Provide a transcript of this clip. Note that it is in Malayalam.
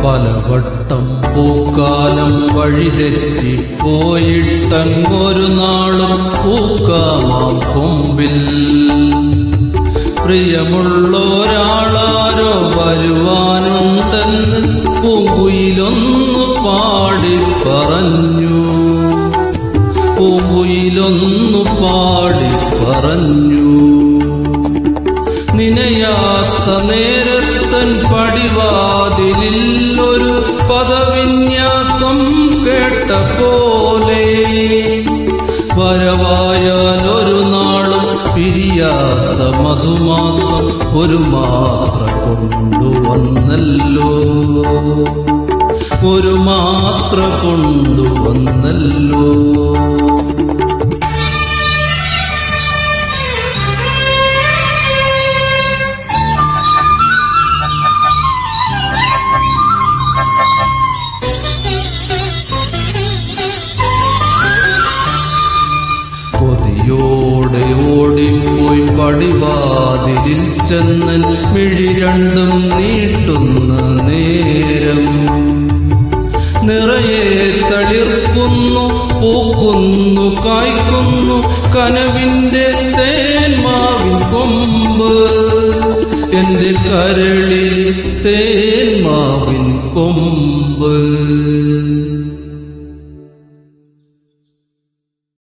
പലവട്ടം പൂക്കാലം വഴിതെറ്റിപ്പോയിട്ടങ്ങൊരു നാളും പൂക്കാമാം കൊമ്പിൽ പ്രിയമുള്ളൊരാളാരോ വരുവാനുണ്ടെന്ന് പൂങ്കുയിലൊന്നു പാടി പറഞ്ഞു. പൂങ്കുയിലൊന്നു പാടി പറഞ്ഞു. നിനയാത്ത നേരത്തൻ പടിവാതിലിൽ ഒരു പദവിന്യാസം കേട്ട പോലെ വരവായാൽ ഒരു നാളും പിരിയാത്ത മധുമാസം ഒരു മാത്ര കൊണ്ടുവന്നല്ലോ. ഒരു മാത്ര കൊണ്ടുവന്നല്ലോ. കൊതിയോടെ ഓടിപ്പോയി പടിവാതിലിൽ ചെന്നൻ മിഴി രണ്ടും നീട്ടുന്ന നേരം നിറയെ തളിർക്കുന്നു പൂക്കുന്നു കായ്ക്കുന്നു കനവിന്റെ തേന്മാവിൻ കൊമ്പ്. എന്റെ കരളിൽ തേന്മാവിൻ